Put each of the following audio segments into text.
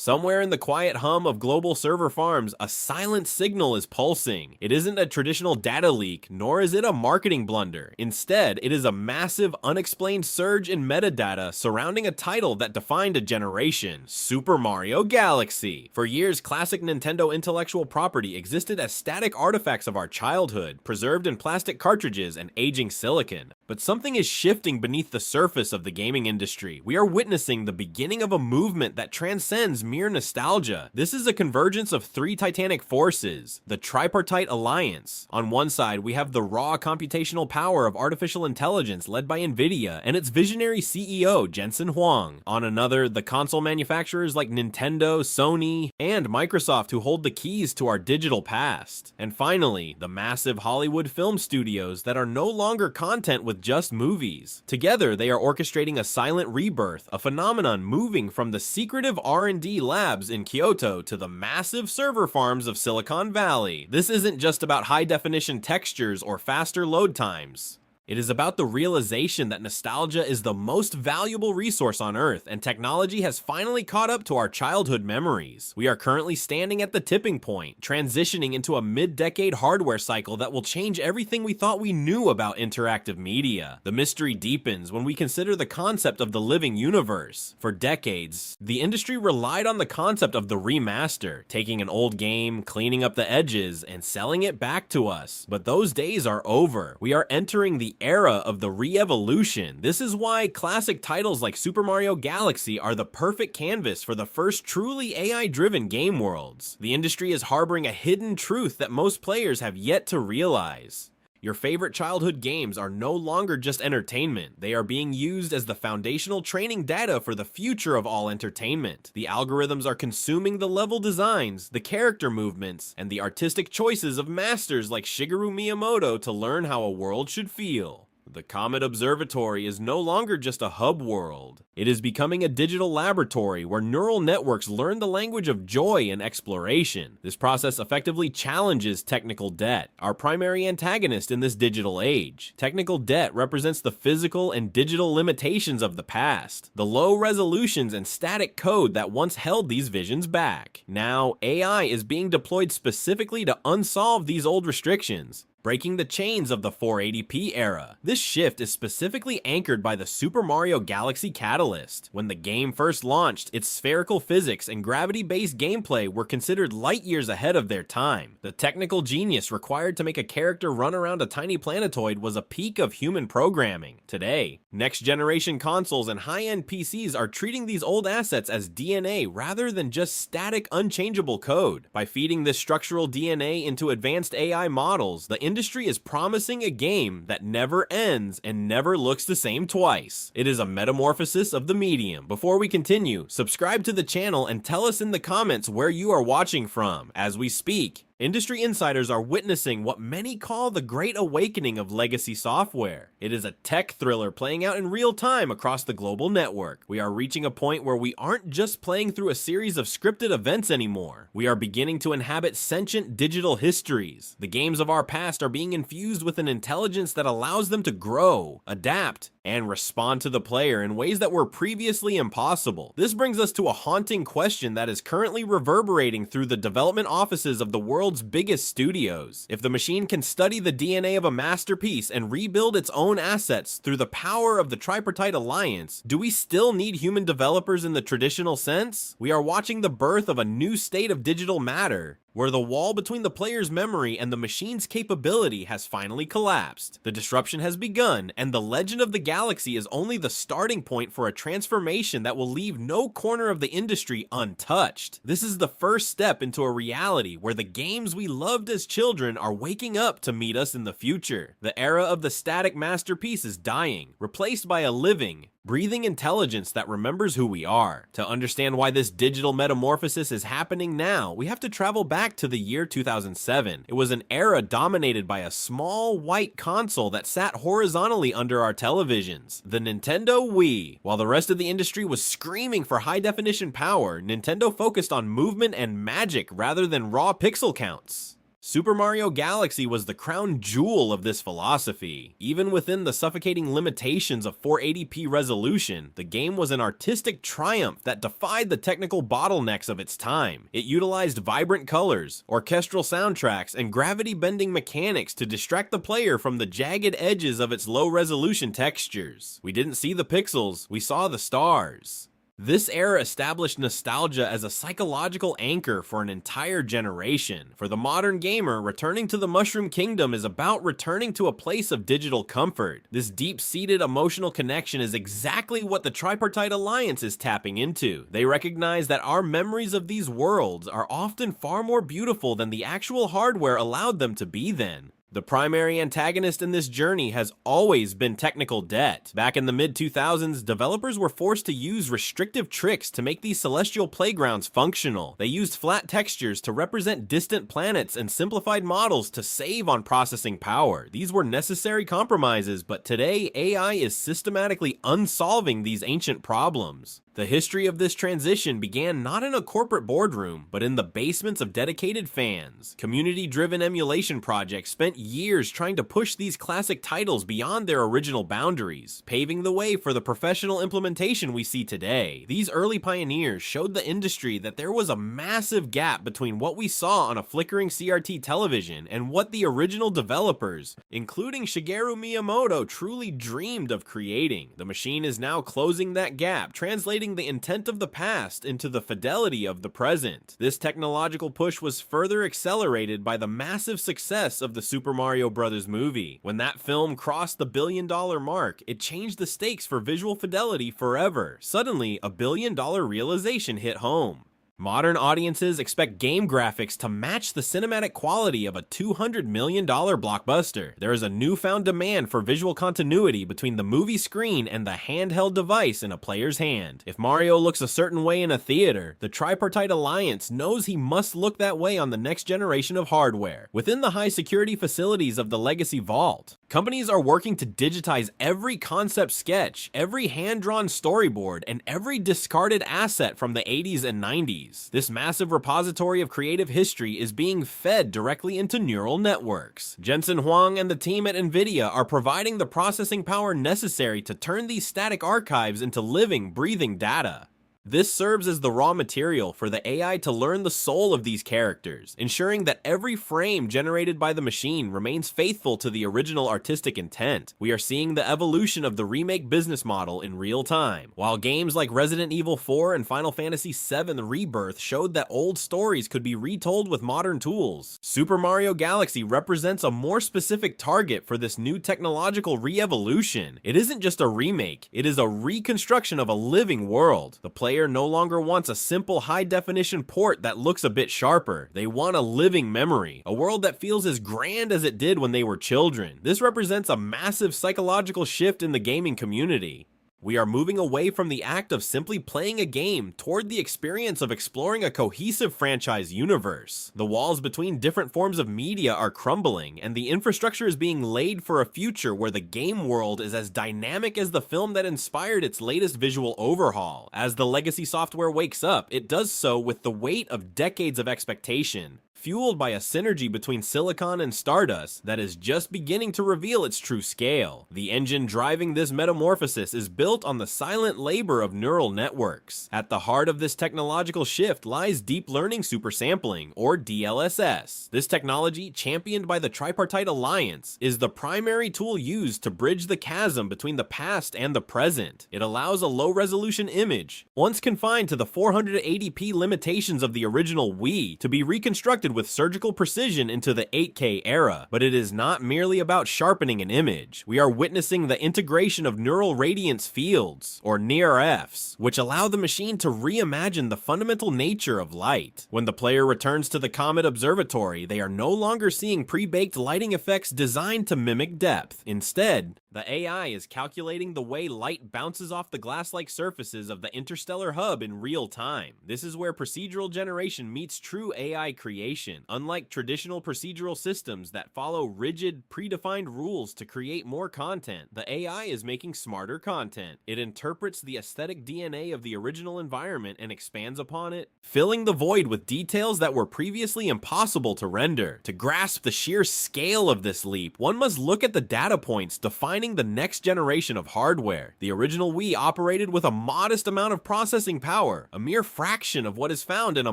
Somewhere in the quiet hum of global server farms, a silent signal is pulsing. It isn't a traditional data leak, nor is it a marketing blunder. Instead, it is a massive, unexplained surge in metadata surrounding a title that defined a generation: Super Mario Galaxy. For years, classic Nintendo intellectual property existed as static artifacts of our childhood, preserved in plastic cartridges and aging silicon. But something is shifting beneath the surface of the gaming industry. We are witnessing the beginning of a movement that transcends mere nostalgia. This is a convergence of three titanic forces: the tripartite alliance. On one side, we have the raw computational power of artificial intelligence led by Nvidia and its visionary CEO, Jensen Huang. On another, the console manufacturers like Nintendo, Sony, and Microsoft who hold the keys to our digital past. And finally, the massive Hollywood film studios that are no longer content with just movies. Together, they are orchestrating a silent rebirth, a phenomenon moving from the secretive R&D labs in Kyoto to the massive server farms of Silicon Valley. This isn't just about high-definition textures or faster load times. It is about the realization that nostalgia is the most valuable resource on Earth, and technology has finally caught up to our childhood memories. We are currently standing at the tipping point, transitioning into a mid-decade hardware cycle that will change everything we thought we knew about interactive media. The mystery deepens when we consider the concept of the living universe. For decades, the industry relied on the concept of the remaster, taking an old game, cleaning up the edges, and selling it back to us. But those days are over. We are entering the era of the re-evolution. This is why classic titles like Super Mario Galaxy are the perfect canvas for the first truly AI-driven game worlds. The industry is harboring a hidden truth that most players have yet to realize. Your favorite childhood games are no longer just entertainment. They are being used as the foundational training data for the future of all entertainment. The algorithms are consuming the level designs, the character movements, and the artistic choices of masters like Shigeru Miyamoto to learn how a world should feel. The Comet Observatory is no longer just a hub world. It is becoming a digital laboratory where neural networks learn the language of joy and exploration. This process effectively challenges technical debt, our primary antagonist in this digital age. Technical debt represents the physical and digital limitations of the past, the low resolutions and static code that once held these visions back. Now, AI is being deployed specifically to unsolve these old restrictions, breaking the chains of the 480p era. This shift is specifically anchored by the Super Mario Galaxy catalyst. When the game first launched, its spherical physics and gravity-based gameplay were considered light years ahead of their time. The technical genius required to make a character run around a tiny planetoid was a peak of human programming. Today, next-generation consoles and high-end PCs are treating these old assets as DNA rather than just static, unchangeable code. By feeding this structural DNA into advanced AI models, the industry is promising a game that never ends and never looks the same twice. It is a metamorphosis of the medium. Before we continue, subscribe to the channel and tell us in the comments where you are watching from. As we speak, industry insiders are witnessing what many call the Great Awakening of legacy software. It is a tech thriller playing out in real time across the global network. We are reaching a point where we aren't just playing through a series of scripted events anymore. We are beginning to inhabit sentient digital histories. The games of our past are being infused with an intelligence that allows them to grow, adapt, and respond to the player in ways that were previously impossible. This brings us to a haunting question that is currently reverberating through the development offices of the world's biggest studios. If the machine can study the DNA of a masterpiece and rebuild its own assets through the power of the tripartite alliance, do we still need human developers in the traditional sense? We are watching the birth of a new state of digital matter, where the wall between the player's memory and the machine's capability has finally collapsed. The disruption has begun, and the Legend of the Galaxy is only the starting point for a transformation that will leave no corner of the industry untouched. This is the first step into a reality where the games we loved as children are waking up to meet us in the future. The era of the static masterpiece is dying, replaced by a living, breathing intelligence that remembers who we are. To understand why this digital metamorphosis is happening now, we have to travel back to the year 2007. It was an era dominated by a small white console that sat horizontally under our televisions, the Nintendo Wii. While the rest of the industry was screaming for high-definition power, Nintendo focused on movement and magic rather than raw pixel counts. Super Mario Galaxy was the crown jewel of this philosophy. Even within the suffocating limitations of 480p resolution, the game was an artistic triumph that defied the technical bottlenecks of its time. It utilized vibrant colors, orchestral soundtracks, and gravity-bending mechanics to distract the player from the jagged edges of its low-resolution textures. We didn't see the pixels, we saw the stars. This era established nostalgia as a psychological anchor for an entire generation. For the modern gamer, returning to the Mushroom Kingdom is about returning to a place of digital comfort. This deep-seated emotional connection is exactly what the Tripartite Alliance is tapping into. They recognize that our memories of these worlds are often far more beautiful than the actual hardware allowed them to be then. The primary antagonist in this journey has always been technical debt. Back in the mid-2000s, developers were forced to use restrictive tricks to make these celestial playgrounds functional. They used flat textures to represent distant planets and simplified models to save on processing power. These were necessary compromises, but today AI is systematically unsolving these ancient problems. The history of this transition began not in a corporate boardroom, but in the basements of dedicated fans. Community-driven emulation projects spent years trying to push these classic titles beyond their original boundaries, paving the way for the professional implementation we see today. These early pioneers showed the industry that there was a massive gap between what we saw on a flickering CRT television and what the original developers, including Shigeru Miyamoto, truly dreamed of creating. The machine is now closing that gap, translating the intent of the past into the fidelity of the present. This technological push was further accelerated by the massive success of the Super Mario Bros. Movie. When that film crossed the billion-dollar mark, it changed the stakes for visual fidelity forever. Suddenly, a billion-dollar realization hit home. Modern audiences expect game graphics to match the cinematic quality of a $200 million blockbuster. There is a newfound demand for visual continuity between the movie screen and the handheld device in a player's hand. If Mario looks a certain way in a theater, the Tripartite Alliance knows he must look that way on the next generation of hardware. Within the high-security facilities of the Legacy Vault, companies are working to digitize every concept sketch, every hand-drawn storyboard, and every discarded asset from the 80s and 90s. This massive repository of creative history is being fed directly into neural networks. Jensen Huang and the team at NVIDIA are providing the processing power necessary to turn these static archives into living, breathing data. This serves as the raw material for the AI to learn the soul of these characters, ensuring that every frame generated by the machine remains faithful to the original artistic intent. We are seeing the evolution of the remake business model in real time. While games like Resident Evil 4 and Final Fantasy VII Rebirth showed that old stories could be retold with modern tools, Super Mario Galaxy represents a more specific target for this new technological re-evolution. It isn't just a remake, it is a reconstruction of a living world. The player no longer wants a simple high-definition port that looks a bit sharper. They want a living memory, a world that feels as grand as it did when they were children. This represents a massive psychological shift in the gaming community. We are moving away from the act of simply playing a game toward the experience of exploring a cohesive franchise universe. The walls between different forms of media are crumbling, and the infrastructure is being laid for a future where the game world is as dynamic as the film that inspired its latest visual overhaul. As the legacy software wakes up, it does so with the weight of decades of expectation, fueled by a synergy between Silicon and Stardust that is just beginning to reveal its true scale. The engine driving this metamorphosis is built on the silent labor of neural networks. At the heart of this technological shift lies deep learning supersampling, or DLSS. This technology, championed by the Tripartite Alliance, is the primary tool used to bridge the chasm between the past and the present. It allows a low-resolution image, once confined to the 480p limitations of the original Wii, to be reconstructed with surgical precision into the 8K era. But it is not merely about sharpening an image. We are witnessing the integration of neural radiance fields, or NIRFs, which allow the machine to reimagine the fundamental nature of light. When the player returns to the Comet Observatory, they are no longer seeing pre-baked lighting effects designed to mimic depth. Instead, the AI is calculating the way light bounces off the glass-like surfaces of the interstellar hub in real time. This is where procedural generation meets true AI creation. generation. Unlike traditional procedural systems that follow rigid, predefined rules to create more content, the AI is making smarter content. It interprets the aesthetic DNA of the original environment and expands upon it, filling the void with details that were previously impossible to render. To grasp the sheer scale of this leap, one must look at the data points defining the next generation of hardware. The original Wii operated with a modest amount of processing power, a mere fraction of what is found in a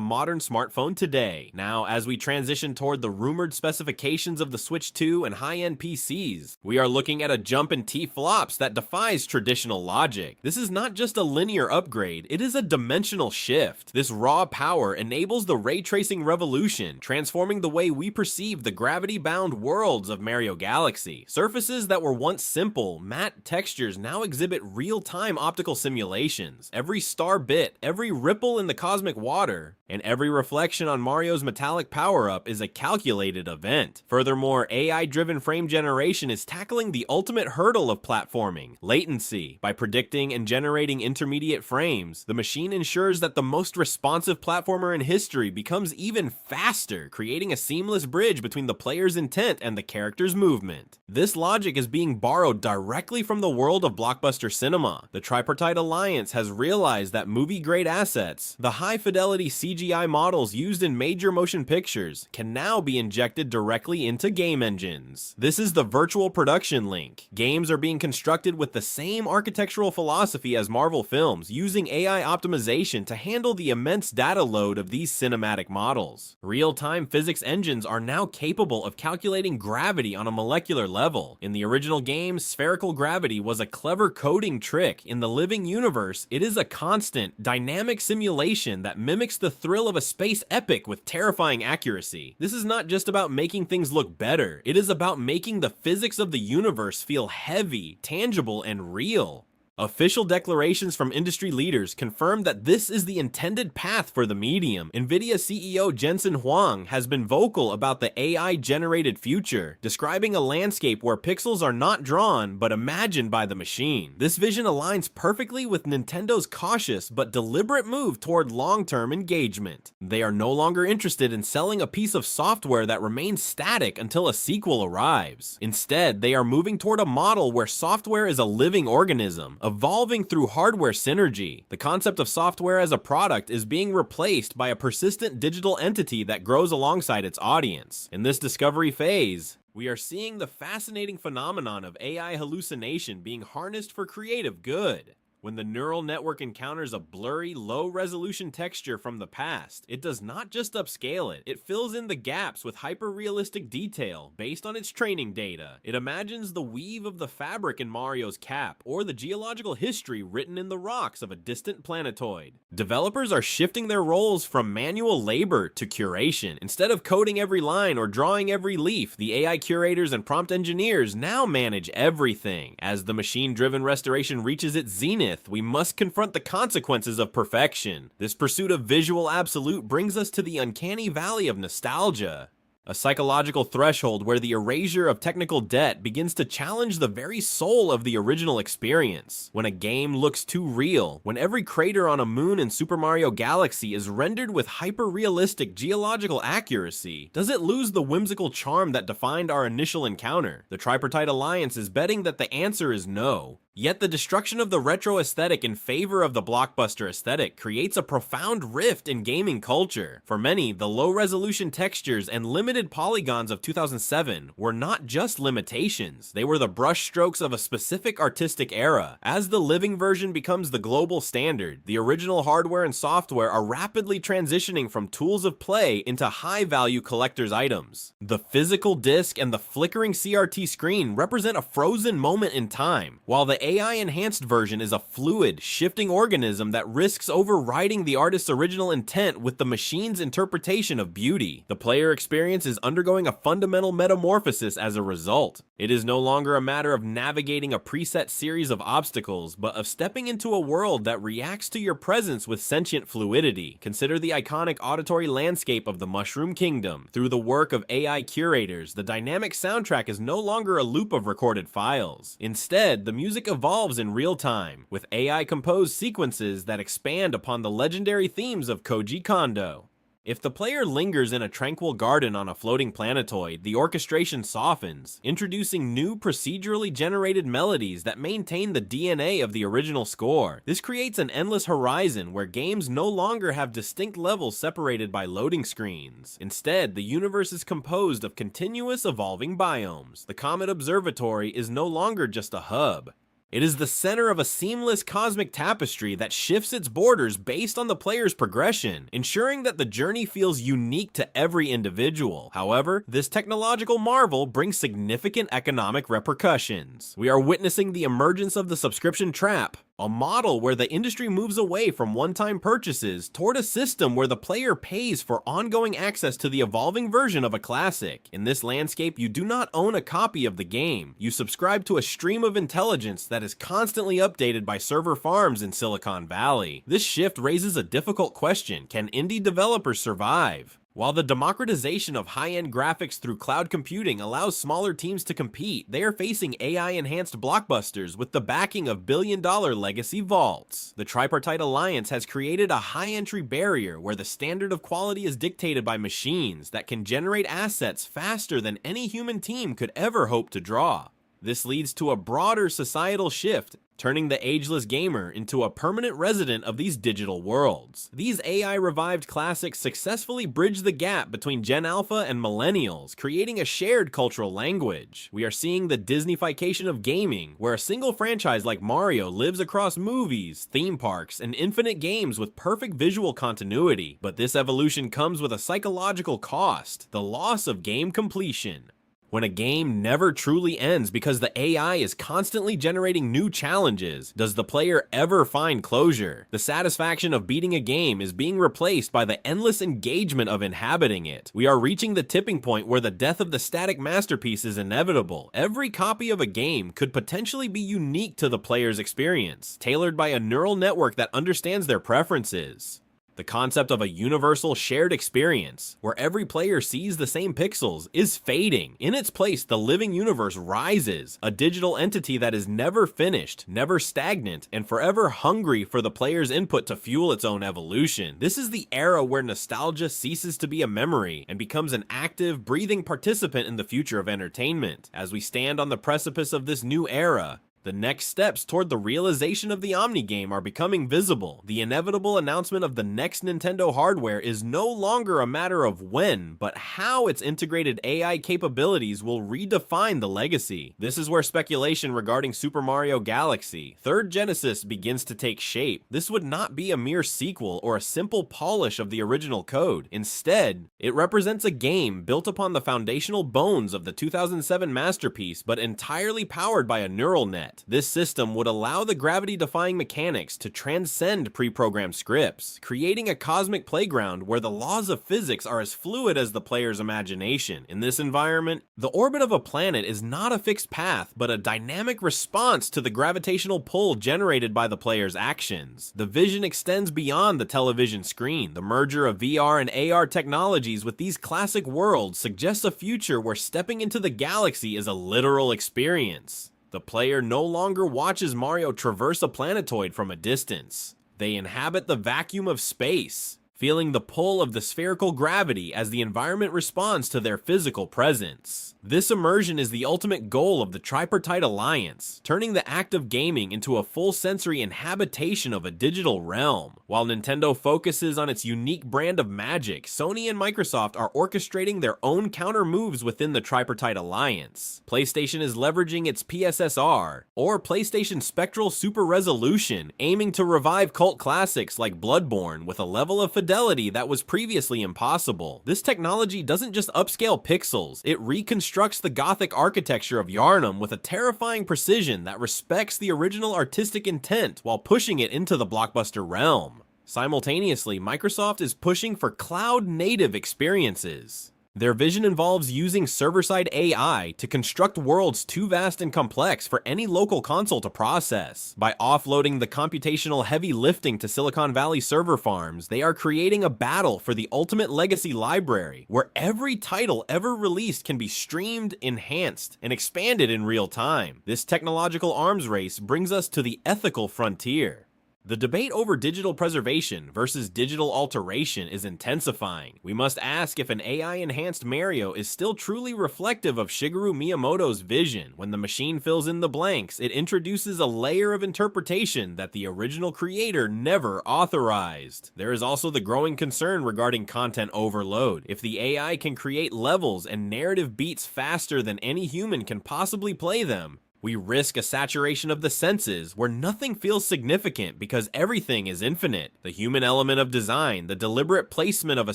modern smartphone today. Now, as we transition toward the rumored specifications of the Switch 2 and high-end PCs, we are looking at a jump in T-flops that defies traditional logic. This is not just a linear upgrade, it is a dimensional shift. This raw power enables the ray tracing revolution, transforming the way we perceive the gravity-bound worlds of Mario Galaxy. Surfaces that were once simple, matte textures now exhibit real-time optical simulations. Every star bit, every ripple in the cosmic water, and every reflection on Mario's metallic power-up is a calculated event. Furthermore, AI-driven frame generation is tackling the ultimate hurdle of platforming, latency. By predicting and generating intermediate frames, the machine ensures that the most responsive platformer in history becomes even faster, creating a seamless bridge between the player's intent and the character's movement. This logic is being borrowed directly from the world of blockbuster cinema. The Tripartite Alliance has realized that movie-grade assets, the high-fidelity CGI models used in major motion pictures, can now be injected directly into game engines. This is the virtual production link. Games are being constructed with the same architectural philosophy as Marvel films, using AI optimization to handle the immense data load of these cinematic models. Real-time physics engines are now capable of calculating gravity on a molecular level. In the original game, spherical gravity was a clever coding trick. In the living universe, it is a constant, dynamic simulation that mimics the thrill of a space epic with terrifying accuracy. This is not just about making things look better, it is about making the physics of the universe feel heavy, tangible, and real. Official declarations from industry leaders confirm that this is the intended path for the medium. NVIDIA CEO Jensen Huang has been vocal about the AI-generated future, describing a landscape where pixels are not drawn but imagined by the machine. This vision aligns perfectly with Nintendo's cautious but deliberate move toward long-term engagement. They are no longer interested in selling a piece of software that remains static until a sequel arrives. Instead, they are moving toward a model where software is a living organism, evolving through hardware synergy. The concept of software as a product is being replaced by a persistent digital entity that grows alongside its audience. In this discovery phase, we are seeing the fascinating phenomenon of AI hallucination being harnessed for creative good. When the neural network encounters a blurry, low-resolution texture from the past, it does not just upscale it, it fills in the gaps with hyper-realistic detail based on its training data. It imagines the weave of the fabric in Mario's cap, or the geological history written in the rocks of a distant planetoid. Developers are shifting their roles from manual labor to curation. Instead of coding every line or drawing every leaf, the AI curators and prompt engineers now manage everything. As the machine-driven restoration reaches its zenith, we must confront the consequences of perfection. This pursuit of visual absolute brings us to the uncanny valley of nostalgia, a psychological threshold where the erasure of technical debt begins to challenge the very soul of the original experience. When a game looks too real, when every crater on a moon in Super Mario Galaxy is rendered with hyper-realistic geological accuracy, does it lose the whimsical charm that defined our initial encounter? The Tripartite Alliance is betting that the answer is no. Yet the destruction of the retro aesthetic in favor of the blockbuster aesthetic creates a profound rift in gaming culture. For many, the low-resolution textures and limited polygons of 2007 were not just limitations, they were the brushstrokes of a specific artistic era. As the living version becomes the global standard, the original hardware and software are rapidly transitioning from tools of play into high-value collector's items. The physical disc and the flickering CRT screen represent a frozen moment in time, while the AI-enhanced version is a fluid, shifting organism that risks overriding the artist's original intent with the machine's interpretation of beauty. The player experience is undergoing a fundamental metamorphosis as a result. It is no longer a matter of navigating a preset series of obstacles, but of stepping into a world that reacts to your presence with sentient fluidity. Consider the iconic auditory landscape of the Mushroom Kingdom. Through the work of AI curators, the dynamic soundtrack is no longer a loop of recorded files. Instead, the music evolves in real time, with AI-composed sequences that expand upon the legendary themes of Koji Kondo. If the player lingers in a tranquil garden on a floating planetoid, the orchestration softens, introducing new procedurally generated melodies that maintain the DNA of the original score. This creates an endless horizon where games no longer have distinct levels separated by loading screens. Instead, the universe is composed of continuous evolving biomes. The Comet Observatory is no longer just a hub. It is the center of a seamless cosmic tapestry that shifts its borders based on the player's progression, ensuring that the journey feels unique to every individual. However, this technological marvel brings significant economic repercussions. We are witnessing the emergence of the subscription trap, a model where the industry moves away from one-time purchases toward a system where the player pays for ongoing access to the evolving version of a classic. In this landscape, you do not own a copy of the game. You subscribe to a stream of intelligence that is constantly updated by server farms in Silicon Valley. This shift raises a difficult question: can indie developers survive? While the democratization of high-end graphics through cloud computing allows smaller teams to compete, they are facing AI-enhanced blockbusters with the backing of billion-dollar legacy vaults. The Tripartite Alliance has created a high-entry barrier where the standard of quality is dictated by machines that can generate assets faster than any human team could ever hope to draw. This leads to a broader societal shift, turning the ageless gamer into a permanent resident of these digital worlds. These AI-revived classics successfully bridge the gap between Gen Alpha and Millennials, creating a shared cultural language. We are seeing the Disneyfication of gaming, where a single franchise like Mario lives across movies, theme parks, and infinite games with perfect visual continuity. But this evolution comes with a psychological cost: the loss of game completion. When a game never truly ends because the AI is constantly generating new challenges, does the player ever find closure? The satisfaction of beating a game is being replaced by the endless engagement of inhabiting it. We are reaching the tipping point where the death of the static masterpiece is inevitable. Every copy of a game could potentially be unique to the player's experience, tailored by a neural network that understands their preferences. The concept of a universal shared experience, where every player sees the same pixels, is fading. In its place, the living universe rises, a digital entity that is never finished, never stagnant, and forever hungry for the player's input to fuel its own evolution. This is the era where nostalgia ceases to be a memory and becomes an active, breathing participant in the future of entertainment. As we stand on the precipice of this new era, the next steps toward the realization of the Omni game are becoming visible. The inevitable announcement of the next Nintendo hardware is no longer a matter of when, but how its integrated AI capabilities will redefine the legacy. This is where speculation regarding Super Mario Galaxy, Third Genesis, begins to take shape. This would not be a mere sequel or a simple polish of the original code. Instead, it represents a game built upon the foundational bones of the 2007 masterpiece, but entirely powered by a neural net. This system would allow the gravity-defying mechanics to transcend pre-programmed scripts, creating a cosmic playground where the laws of physics are as fluid as the player's imagination. In this environment, the orbit of a planet is not a fixed path, but a dynamic response to the gravitational pull generated by the player's actions. The vision extends beyond the television screen. The merger of VR and AR technologies with these classic worlds suggests a future where stepping into the galaxy is a literal experience. The player no longer watches Mario traverse a planetoid from a distance. They inhabit the vacuum of space, feeling the pull of the spherical gravity as the environment responds to their physical presence. This immersion is the ultimate goal of the Tripartite Alliance, turning the act of gaming into a full sensory inhabitation of a digital realm. While Nintendo focuses on its unique brand of magic, Sony and Microsoft are orchestrating their own counter moves within the Tripartite Alliance. PlayStation is leveraging its PSSR, or PlayStation Spectral Super Resolution, aiming to revive cult classics like Bloodborne with a level of fidelity that was previously impossible. This technology doesn't just upscale pixels, it reconstructs the Gothic architecture of Yharnam with a terrifying precision that respects the original artistic intent while pushing it into the blockbuster realm. Simultaneously, Microsoft is pushing for cloud-native experiences. Their vision involves using server-side AI to construct worlds too vast and complex for any local console to process. By offloading the computational heavy lifting to Silicon Valley server farms, they are creating a battle for the ultimate legacy library, where every title ever released can be streamed, enhanced, and expanded in real time. This technological arms race brings us to the ethical frontier. The debate over digital preservation versus digital alteration is intensifying. We must ask if an AI-enhanced Mario is still truly reflective of Shigeru Miyamoto's vision. When the machine fills in the blanks, it introduces a layer of interpretation that the original creator never authorized. There is also the growing concern regarding content overload. If the AI can create levels and narrative beats faster than any human can possibly play them, we risk a saturation of the senses where nothing feels significant because everything is infinite. The human element of design, the deliberate placement of a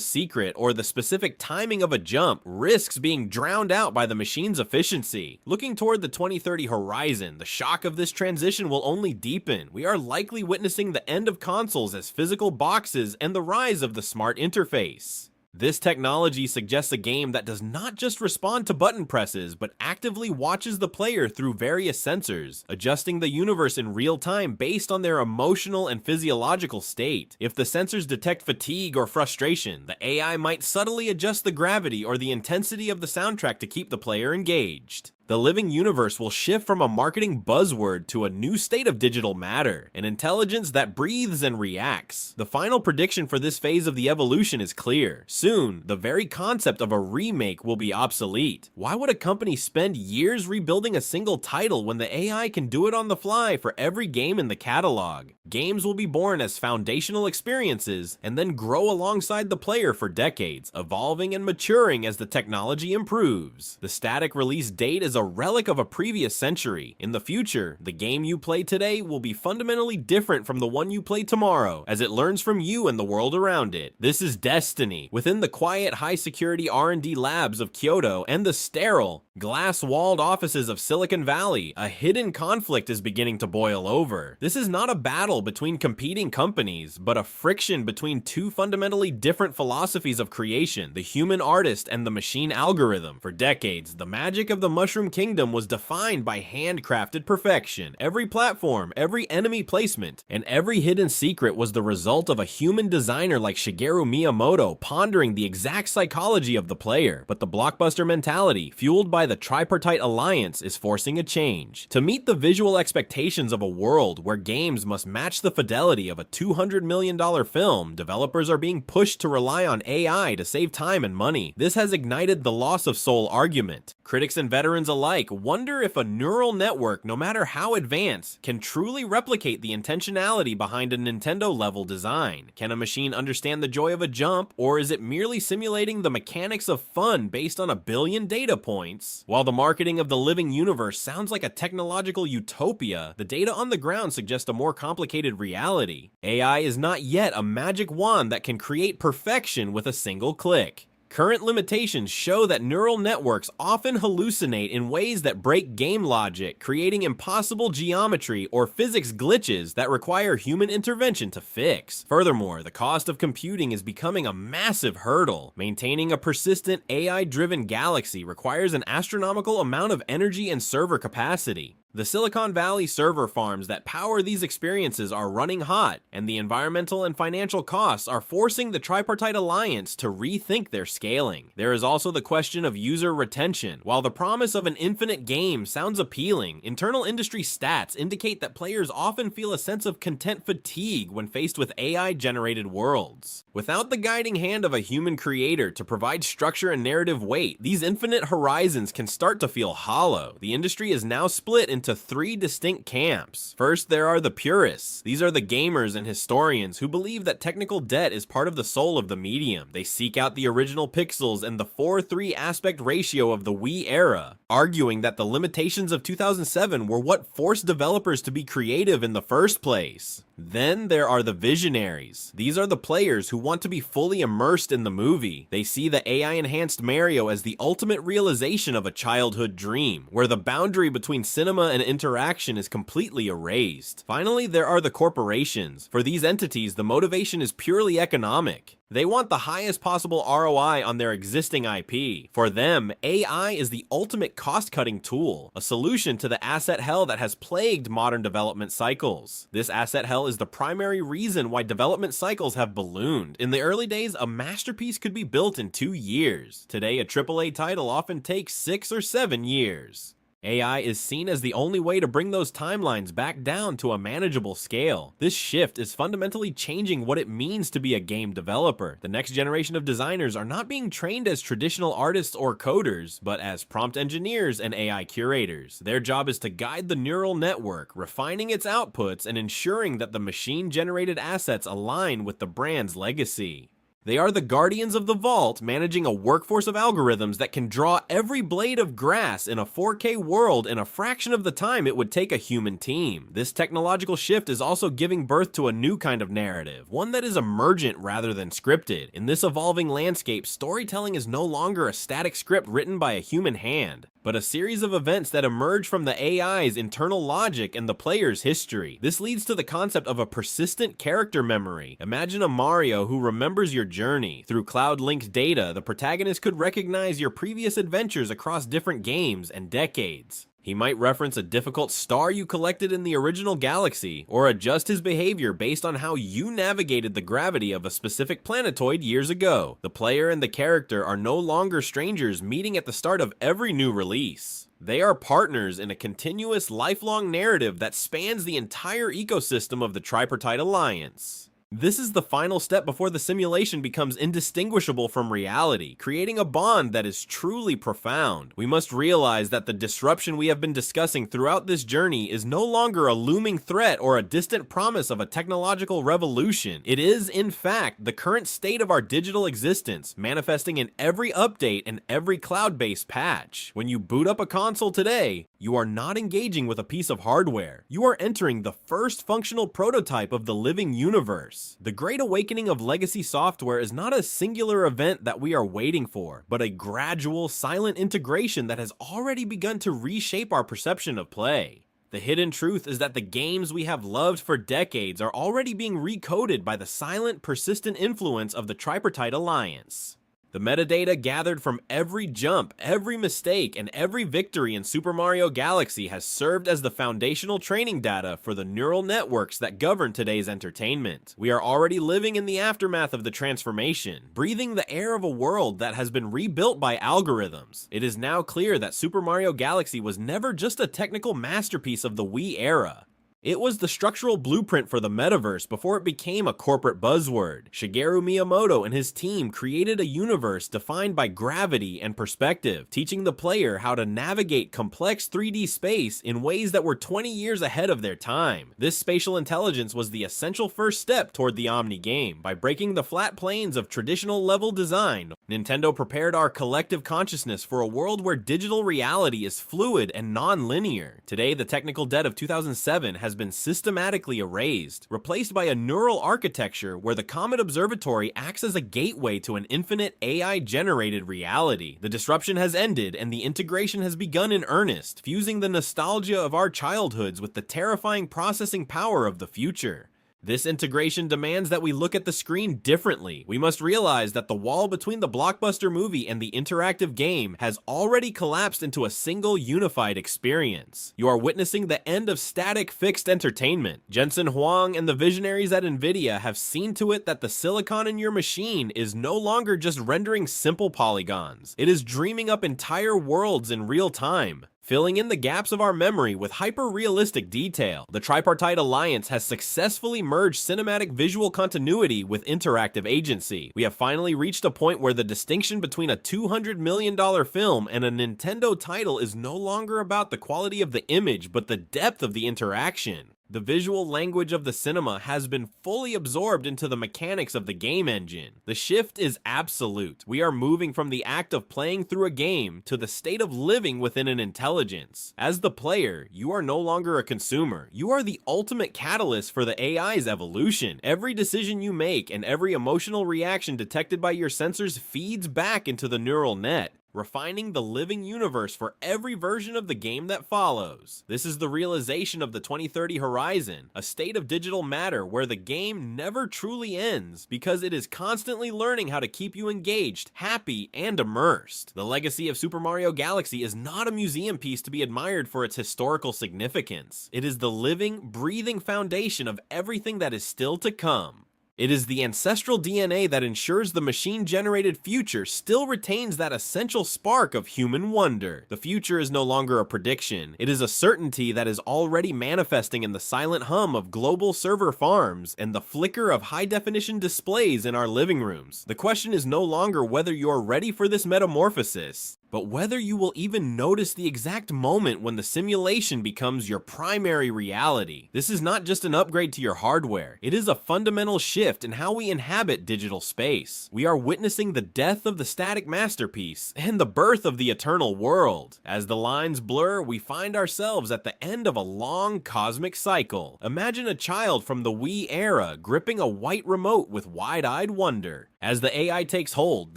secret, or the specific timing of a jump risks being drowned out by the machine's efficiency. Looking toward the 2030 horizon, the shock of this transition will only deepen. We are likely witnessing the end of consoles as physical boxes and the rise of the smart interface. This technology suggests a game that does not just respond to button presses, but actively watches the player through various sensors, adjusting the universe in real time based on their emotional and physiological state. If the sensors detect fatigue or frustration, the AI might subtly adjust the gravity or the intensity of the soundtrack to keep the player engaged. The living universe will shift from a marketing buzzword to a new state of digital matter, an intelligence that breathes and reacts. The final prediction for this phase of the evolution is clear. Soon, the very concept of a remake will be obsolete. Why would a company spend years rebuilding a single title when the AI can do it on the fly for every game in the catalog? Games will be born as foundational experiences and then grow alongside the player for decades, evolving and maturing as the technology improves. The static release date is a relic of a previous century. In the future, the game you play today will be fundamentally different from the one you play tomorrow, as it learns from you and the world around it. This is Destiny. Within the quiet, high-security R&D labs of Kyoto and the sterile, glass-walled offices of Silicon Valley, a hidden conflict is beginning to boil over. This is not a battle between competing companies, but a friction between two fundamentally different philosophies of creation, the human artist and the machine algorithm. For decades, the magic of the Mushroom Kingdom was defined by handcrafted perfection. Every platform, every enemy placement, and every hidden secret was the result of a human designer like Shigeru Miyamoto pondering the exact psychology of the player. But the blockbuster mentality, fueled by the tripartite alliance, is forcing a change. To meet the visual expectations of a world where games must match the fidelity of a $200 million film, developers are being pushed to rely on AI to save time and money. This has ignited the loss of soul argument. Critics and veterans alike wonder if a neural network, no matter how advanced, can truly replicate the intentionality behind a Nintendo-level design. Can a machine understand the joy of a jump, or is it merely simulating the mechanics of fun based on a billion data points? While the marketing of the living universe sounds like a technological utopia, the data on the ground suggests a more complicated reality. AI is not yet a magic wand that can create perfection with a single click. Current limitations show that neural networks often hallucinate in ways that break game logic, creating impossible geometry or physics glitches that require human intervention to fix. Furthermore, the cost of computing is becoming a massive hurdle. Maintaining a persistent AI-driven galaxy requires an astronomical amount of energy and server capacity. The Silicon Valley server farms that power these experiences are running hot, and the environmental and financial costs are forcing the tripartite alliance to rethink their scaling. There is also the question of user retention. While the promise of an infinite game sounds appealing, internal industry stats indicate that players often feel a sense of content fatigue when faced with AI-generated worlds. Without the guiding hand of a human creator to provide structure and narrative weight, these infinite horizons can start to feel hollow. The industry is now split into three distinct camps. First, there are the purists. These are the gamers and historians who believe that technical debt is part of the soul of the medium. They seek out the original pixels and the 4:3 aspect ratio of the Wii era, arguing that the limitations of 2007 were what forced developers to be creative in the first place. Then there are the visionaries. These are the players who want to be fully immersed in the movie. They see the AI-enhanced Mario as the ultimate realization of a childhood dream, where the boundary between cinema and interaction is completely erased. Finally, there are the corporations. For these entities, the motivation is purely economic. They want the highest possible ROI on their existing IP. For them, AI is the ultimate cost-cutting tool, a solution to the asset hell that has plagued modern development cycles. This asset hell is the primary reason why development cycles have ballooned. In the early days, a masterpiece could be built in 2 years. Today, a AAA title often takes 6 or 7 years. AI is seen as the only way to bring those timelines back down to a manageable scale. This shift is fundamentally changing what it means to be a game developer. The next generation of designers are not being trained as traditional artists or coders, but as prompt engineers and AI curators. Their job is to guide the neural network, refining its outputs and ensuring that the machine-generated assets align with the brand's legacy. They are the guardians of the vault, managing a workforce of algorithms that can draw every blade of grass in a 4K world in a fraction of the time it would take a human team. This technological shift is also giving birth to a new kind of narrative, one that is emergent rather than scripted. In this evolving landscape, storytelling is no longer a static script written by a human hand, but a series of events that emerge from the AI's internal logic and the player's history. This leads to the concept of a persistent character memory. Imagine a Mario who remembers your journey. Through cloud-linked data, the protagonist could recognize your previous adventures across different games and decades. He might reference a difficult star you collected in the original galaxy, or adjust his behavior based on how you navigated the gravity of a specific planetoid years ago. The player and the character are no longer strangers meeting at the start of every new release. They are partners in a continuous, lifelong narrative that spans the entire ecosystem of the Tripartite Alliance. This is the final step before the simulation becomes indistinguishable from reality, creating a bond that is truly profound. We must realize that the disruption we have been discussing throughout this journey is no longer a looming threat or a distant promise of a technological revolution. It is, in fact, the current state of our digital existence, manifesting in every update and every cloud-based patch. When you boot up a console today, you are not engaging with a piece of hardware. You are entering the first functional prototype of the living universe. The Great Awakening of legacy software is not a singular event that we are waiting for, but a gradual, silent integration that has already begun to reshape our perception of play. The hidden truth is that the games we have loved for decades are already being recoded by the silent, persistent influence of the Tripartite Alliance. The metadata gathered from every jump, every mistake, and every victory in Super Mario Galaxy has served as the foundational training data for the neural networks that govern today's entertainment. We are already living in the aftermath of the transformation, breathing the air of a world that has been rebuilt by algorithms. It is now clear that Super Mario Galaxy was never just a technical masterpiece of the Wii era. It was the structural blueprint for the metaverse before it became a corporate buzzword. Shigeru Miyamoto and his team created a universe defined by gravity and perspective, teaching the player how to navigate complex 3D space in ways that were 20 years ahead of their time. This spatial intelligence was the essential first step toward the Omni game. By breaking the flat planes of traditional level design, Nintendo prepared our collective consciousness for a world where digital reality is fluid and non-linear. Today, the technical debt of 2007 has been systematically erased, replaced by a neural architecture where the Comet Observatory acts as a gateway to an infinite AI-generated reality. The disruption has ended and the integration has begun in earnest, fusing the nostalgia of our childhoods with the terrifying processing power of the future. This integration demands that we look at the screen differently. We must realize that the wall between the blockbuster movie and the interactive game has already collapsed into a single unified experience. You are witnessing the end of static fixed entertainment. Jensen Huang and the visionaries at Nvidia have seen to it that the silicon in your machine is no longer just rendering simple polygons. It is dreaming up entire worlds in real time, filling in the gaps of our memory with hyper-realistic detail. The Tripartite Alliance has successfully merged cinematic visual continuity with interactive agency. We have finally reached a point where the distinction between a $200 million film and a Nintendo title is no longer about the quality of the image, but the depth of the interaction. The visual language of the cinema has been fully absorbed into the mechanics of the game engine. The shift is absolute. We are moving from the act of playing through a game to the state of living within an intelligence. As the player, you are no longer a consumer. You are the ultimate catalyst for the AI's evolution. Every decision you make and every emotional reaction detected by your sensors feeds back into the neural net, refining the living universe for every version of the game that follows. This is the realization of the 2030 horizon, a state of digital matter where the game never truly ends because it is constantly learning how to keep you engaged, happy, and immersed. The legacy of Super Mario Galaxy is not a museum piece to be admired for its historical significance. It is the living, breathing foundation of everything that is still to come. It is the ancestral DNA that ensures the machine-generated future still retains that essential spark of human wonder. The future is no longer a prediction. It is a certainty that is already manifesting in the silent hum of global server farms and the flicker of high-definition displays in our living rooms. The question is no longer whether you're ready for this metamorphosis, but whether you will even notice the exact moment when the simulation becomes your primary reality. This is not just an upgrade to your hardware, it is a fundamental shift in how we inhabit digital space. We are witnessing the death of the static masterpiece and the birth of the eternal world. As the lines blur, we find ourselves at the end of a long cosmic cycle. Imagine a child from the Wii era gripping a white remote with wide-eyed wonder. As the AI takes hold,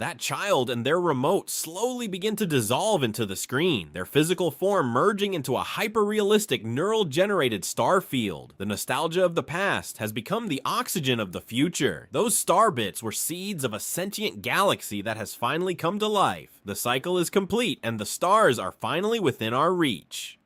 that child and their remote slowly begin to dissolve into the screen, their physical form merging into a hyper-realistic neural-generated star field. The nostalgia of the past has become the oxygen of the future. Those star bits were seeds of a sentient galaxy that has finally come to life. The cycle is complete and the stars are finally within our reach.